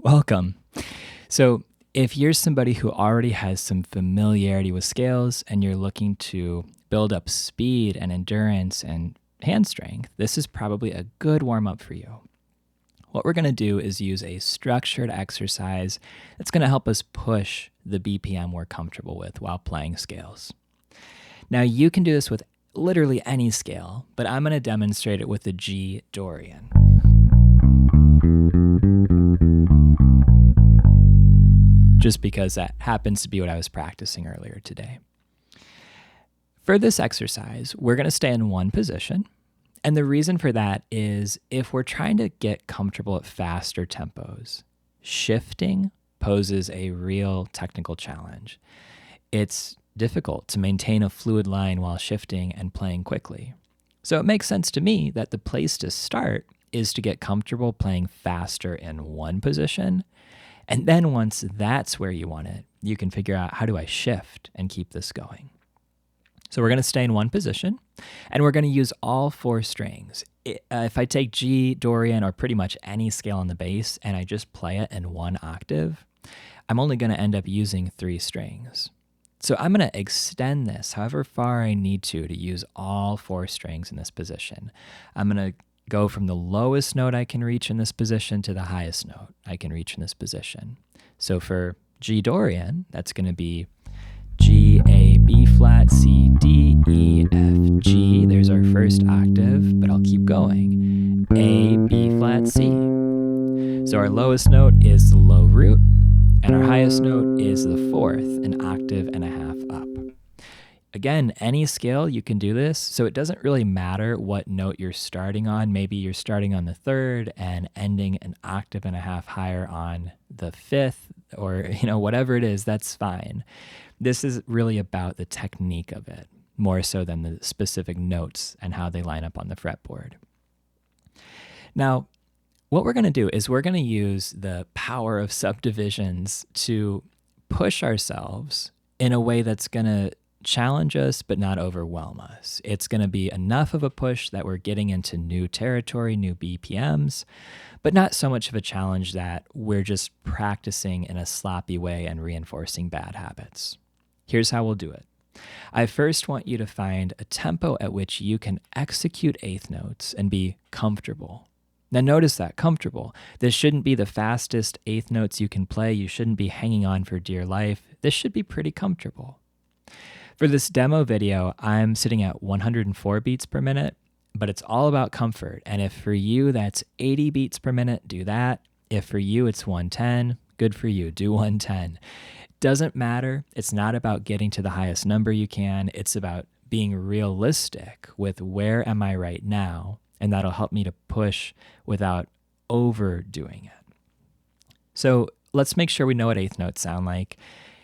Welcome. So, if you're somebody who already has some familiarity with scales and you're looking to build up speed and endurance and hand strength, this is probably a good warm up for you. What we're going to do is use a structured exercise that's going to help us push the BPM we're comfortable with while playing scales. Now, you can do this with literally any scale, but I'm going to demonstrate it with the G Dorian. Just because that happens to be what I was practicing earlier today. For this exercise, we're going to stay in one position. And the reason for that is if we're trying to get comfortable at faster tempos, shifting poses a real technical challenge. It's difficult to maintain a fluid line while shifting and playing quickly. So it makes sense to me that the place to start is to get comfortable playing faster in one position. And then once that's where you want it, you can figure out, how do I shift and keep this going? So we're going to stay in one position, and we're going to use all four strings. If I take G, Dorian, or pretty much any scale on the bass, and I just play it in one octave, I'm only going to end up using 3 strings. So I'm going to extend this however far I need to use all 4 strings in this position. I'm going to go from the lowest note I can reach in this position to the highest note I can reach in this position. So for G Dorian, that's going to be G, A, B flat, C, D, E, F, G. There's our first octave, but I'll keep going. A, B flat, C. So our lowest note is the low root, and our highest note is the 4th, an octave and a half up. Again, any scale you can do this, so it doesn't really matter what note you're starting on. Maybe you're starting on the 3rd and ending an octave and a half higher on the 5th, or whatever it is, that's fine. This is really about the technique of it, more so than the specific notes and how they line up on the fretboard. Now, what we're going to do is we're going to use the power of subdivisions to push ourselves in a way that's going to challenge us but not overwhelm us. It's going to be enough of a push that we're getting into new territory, new BPMs, but not so much of a challenge that we're just practicing in a sloppy way and reinforcing bad habits. Here's how we'll do it. I first want you to find a tempo at which you can execute eighth notes and be comfortable. Now notice that, comfortable. This shouldn't be the fastest eighth notes you can play. You shouldn't be hanging on for dear life. This should be pretty comfortable. For this demo video, I'm sitting at 104 beats per minute, but it's all about comfort. And if for you that's 80 beats per minute, do that. If for you it's 110, good for you, do 110. Doesn't matter. It's not about getting to the highest number you can. It's about being realistic with where am I right now, and that'll help me to push without overdoing it. So let's make sure we know what eighth notes sound like.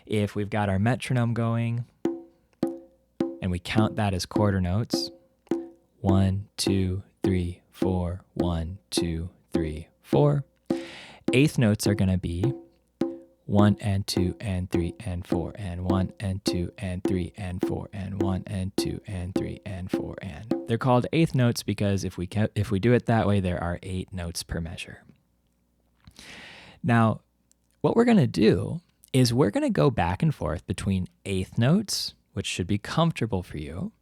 If we've got our metronome going, and we count that as quarter notes. 1, 2, 3, 4, 1, 2, 3, 4. Eighth notes are going to be 1 and 2 and 3 and 4 and 1 and 2 and 3 and 4 and 1 and 2 and 3 and 4 and. They're called eighth notes because if we do it that way, there are 8 notes per measure. Now, what we're going to do is we're going to go back and forth between eighth notes, which should be comfortable for you,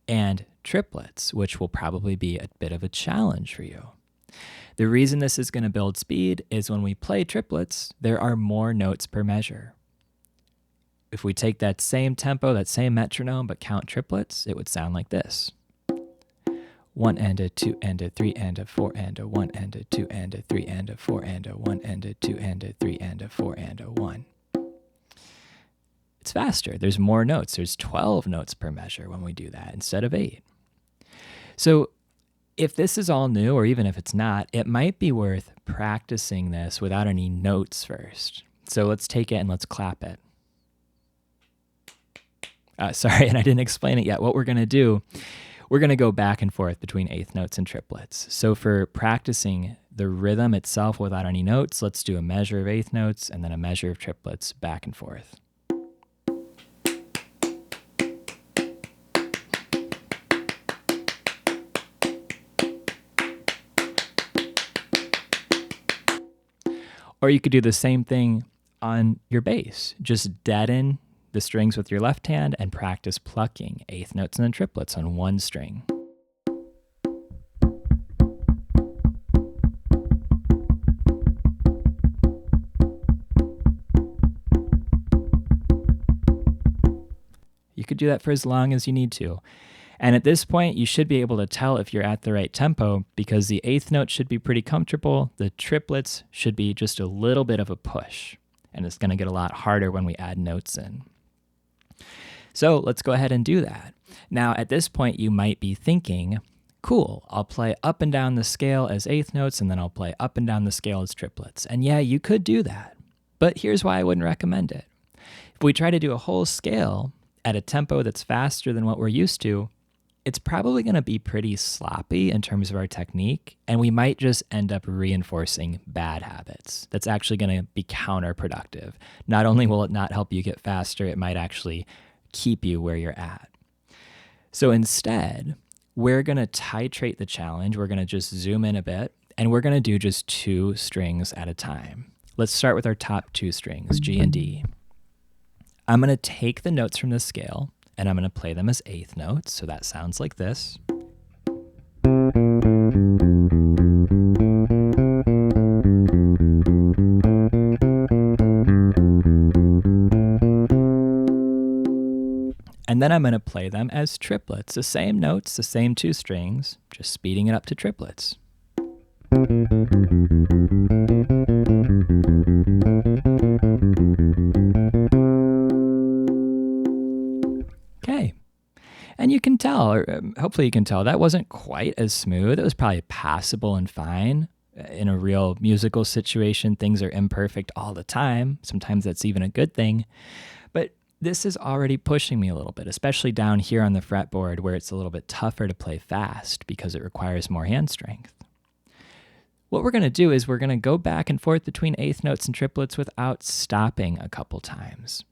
and triplets, which will probably be a bit of a challenge for you. The reason this is going to build speed is when we play triplets, there are more notes per measure. If we take that same tempo, that same metronome, but count triplets, it would sound like this. 1 and a 2 and a 3 and a 4 and a 1 and a 2 and a 3 and a 4 and a 1 and a 2 and a 3 and a 4 and a 1. It's faster. There's more notes. There's 12 notes per measure when we do that instead of 8. So if this is all new, or even if it's not, it might be worth practicing this without any notes first. So let's take it and let's clap it. Sorry, and I didn't explain it yet. What we're going to do, we're going to go back and forth between eighth notes and triplets. So for practicing the rhythm itself without any notes, let's do a measure of eighth notes and then a measure of triplets back and forth. Or you could do the same thing on your bass. Just deaden the strings with your left hand and practice plucking eighth notes and then triplets on one string. You could do that for as long as you need to. And at this point, you should be able to tell if you're at the right tempo because the eighth note should be pretty comfortable. The triplets should be just a little bit of a push. And it's going to get a lot harder when we add notes in. So let's go ahead and do that. Now, at this point, you might be thinking, cool, I'll play up and down the scale as eighth notes, and then I'll play up and down the scale as triplets. And yeah, you could do that. But here's why I wouldn't recommend it. If we try to do a whole scale at a tempo that's faster than what we're used to, it's probably going to be pretty sloppy in terms of our technique, and we might just end up reinforcing bad habits. That's actually going to be counterproductive. Not only will it not help you get faster, it might actually keep you where you're at. So instead, we're going to titrate the challenge. We're going to just zoom in a bit, and we're going to do just 2 strings at a time. Let's start with our top 2 strings, G and D. I'm going to take the notes from the scale, and I'm going to play them as eighth notes, so that sounds like this. And then I'm going to play them as triplets, the same notes, the same 2 strings, just speeding it up to triplets. Okay. And you can tell, or hopefully you can tell, that wasn't quite as smooth. It was probably passable and fine. In a real musical situation, things are imperfect all the time. Sometimes that's even a good thing. But this is already pushing me a little bit, especially down here on the fretboard where it's a little bit tougher to play fast because it requires more hand strength. What we're going to do is we're going to go back and forth between eighth notes and triplets without stopping a couple times.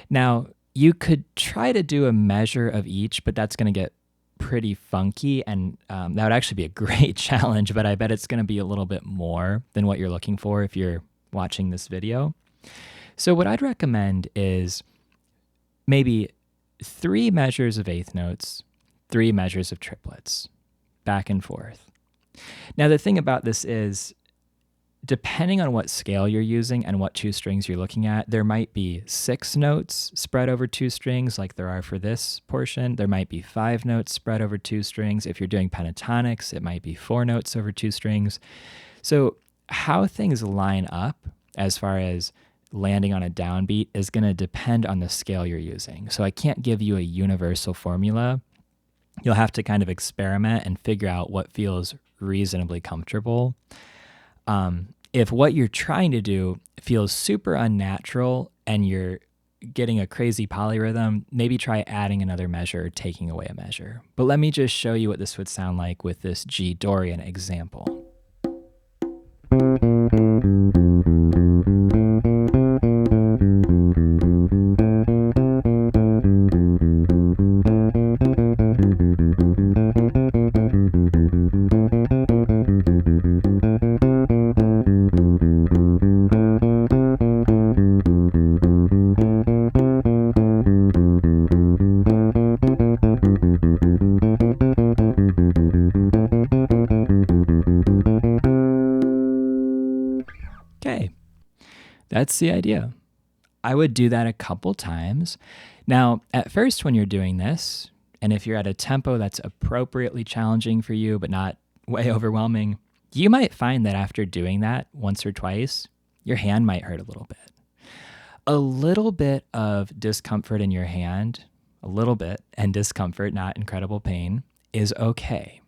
Now, you could try to do a measure of each, but that's going to get pretty funky, and that would actually be a great challenge, but I bet it's going to be a little bit more than what you're looking for if you're watching this video. So what I'd recommend is maybe 3 measures of eighth notes, 3 measures of triplets, back and forth. Now, the thing about this is, depending on what scale you're using and what 2 strings you're looking at, there might be 6 notes spread over 2 strings like there are for this portion. There might be 5 notes spread over 2 strings. If you're doing pentatonics, it might be 4 notes over 2 strings. So how things line up as far as landing on a downbeat is going to depend on the scale you're using. So I can't give you a universal formula. You'll have to kind of experiment and figure out what feels reasonably comfortable. If what you're trying to do feels super unnatural and you're getting a crazy polyrhythm, maybe try adding another measure or taking away a measure. But let me just show you what this would sound like with this G Dorian example. Okay, that's the idea. I would do that a couple times. Now, at first when you're doing this, and if you're at a tempo that's appropriately challenging for you but not way overwhelming, you might find that after doing that once or twice, your hand might hurt a little bit. A little bit of discomfort in your hand, a little bit, and discomfort, not incredible pain, is okay,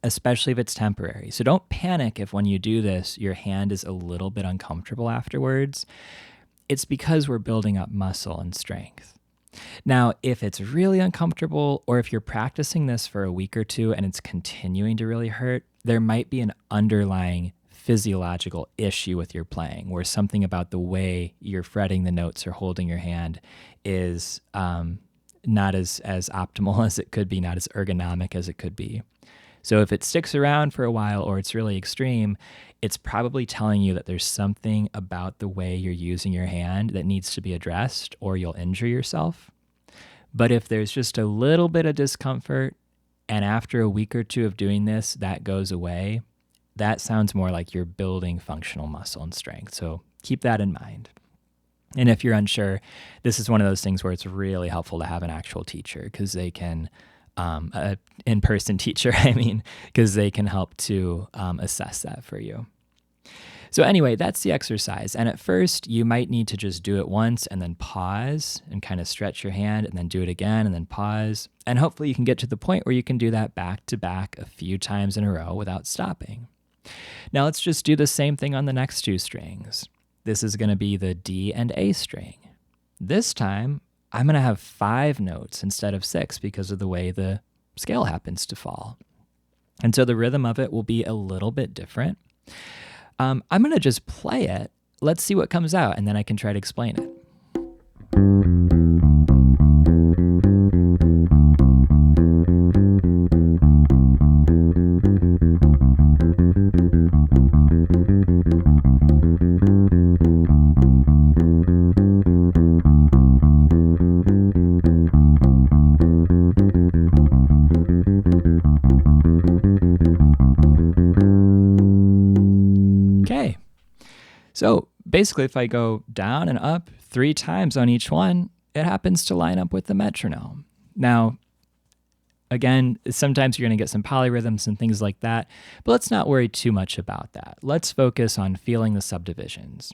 especially if it's temporary. So don't panic if when you do this, your hand is a little bit uncomfortable afterwards. It's because we're building up muscle and strength. Now, if it's really uncomfortable, or if you're practicing this for a week or 2 and it's continuing to really hurt, there might be an underlying physiological issue with your playing, where something about the way you're fretting the notes or holding your hand is not as optimal as it could be, not as ergonomic as it could be. So if it sticks around for a while or it's really extreme, it's probably telling you that there's something about the way you're using your hand that needs to be addressed or you'll injure yourself. But if there's just a little bit of discomfort and after a week or two of doing this, that goes away, that sounds more like you're building functional muscle and strength. So keep that in mind. And if you're unsure, this is one of those things where it's really helpful to have an actual teacher because they can, an in-person teacher, because they can help to assess that for you. So anyway, that's the exercise. And at first, you might need to just do it once and then pause and kind of stretch your hand and then do it again and then pause. And hopefully you can get to the point where you can do that back to back a few times in a row without stopping. Now let's just do the same thing on the next two strings. This is going to be the D and A string. This time, I'm going to have 5 notes instead of 6 because of the way the scale happens to fall. And so the rhythm of it will be a little bit different. I'm going to just play it. Let's see what comes out, and then I can try to explain it. Okay, so basically if I go down and up 3 times on each one, it happens to line up with the metronome. Now, again, sometimes you're going to get some polyrhythms and things like that, but let's not worry too much about that. Let's focus on feeling the subdivisions.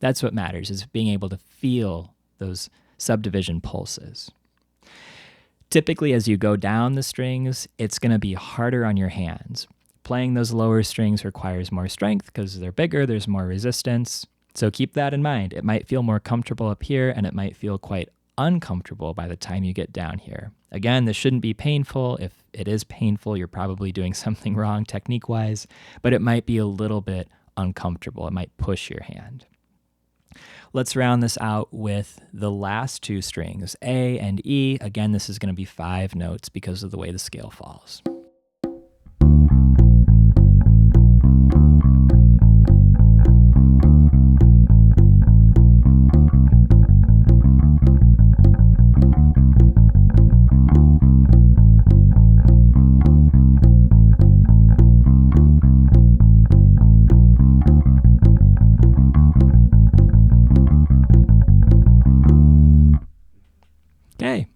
That's what matters, is being able to feel those subdivision pulses. Typically, as you go down the strings, it's going to be harder on your hands. Playing those lower strings requires more strength because they're bigger, there's more resistance. So keep that in mind. It might feel more comfortable up here, and it might feel quite uncomfortable by the time you get down here. Again, this shouldn't be painful. If it is painful, you're probably doing something wrong technique-wise, but it might be a little bit uncomfortable. It might push your hand. Let's round this out with the last 2 strings, A and E. Again, this is going to be 5 notes because of the way the scale falls. Okay.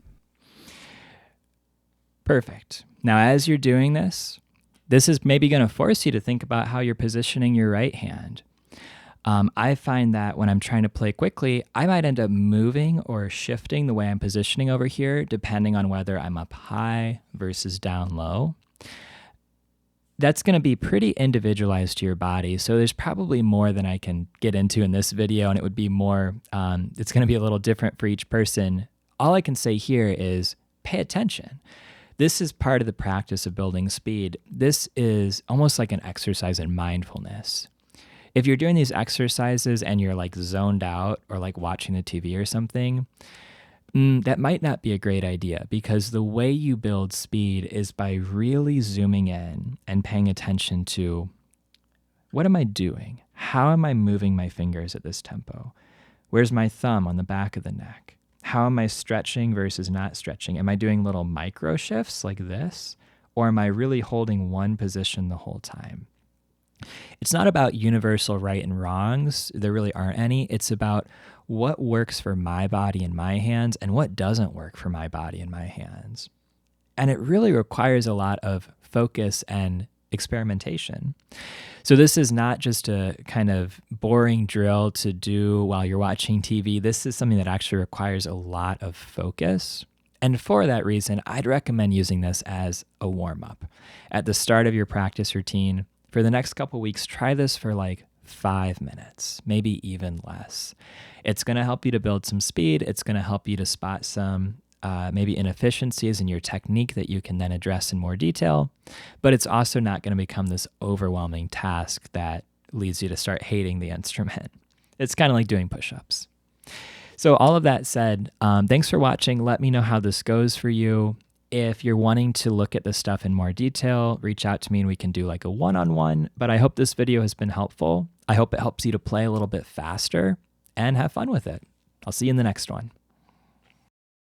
Perfect. Now, as you're doing this, this is maybe going to force you to think about how you're positioning your right hand. I find that when I'm trying to play quickly, I might end up moving or shifting the way I'm positioning over here, depending on whether I'm up high versus down low. That's going to be pretty individualized to your body. So there's probably more than I can get into in this video, and it would be more, it's going to be a little different for each person. All I can say here is pay attention. This is part of the practice of building speed. This is almost like an exercise in mindfulness. If you're doing these exercises and you're like zoned out or like watching the TV or something, that might not be a great idea, because the way you build speed is by really zooming in and paying attention to, what am I doing? How am I moving my fingers at this tempo? Where's my thumb on the back of the neck? How am I stretching versus not stretching? Am I doing little micro shifts like this? Or am I really holding one position the whole time? It's not about universal right and wrongs. There really aren't any. It's about what works for my body and my hands and what doesn't work for my body and my hands. And it really requires a lot of focus and experimentation. So this is not just a kind of boring drill to do while you're watching TV. This is something that actually requires a lot of focus. And for that reason, I'd recommend using this as a warm-up. At the start of your practice routine, for the next couple weeks, try this for like 5 minutes, maybe even less. It's going to help you to build some speed. It's going to help you to spot some maybe inefficiencies in your technique that you can then address in more detail. But it's also not going to become this overwhelming task that leads you to start hating the instrument. It's kind of like doing push-ups. So all of that said, thanks for watching. Let me know how this goes for you. If you're wanting to look at this stuff in more detail, reach out to me and we can do like a one-on-one. But I hope this video has been helpful. I hope it helps you to play a little bit faster and have fun with it. I'll see you in the next one.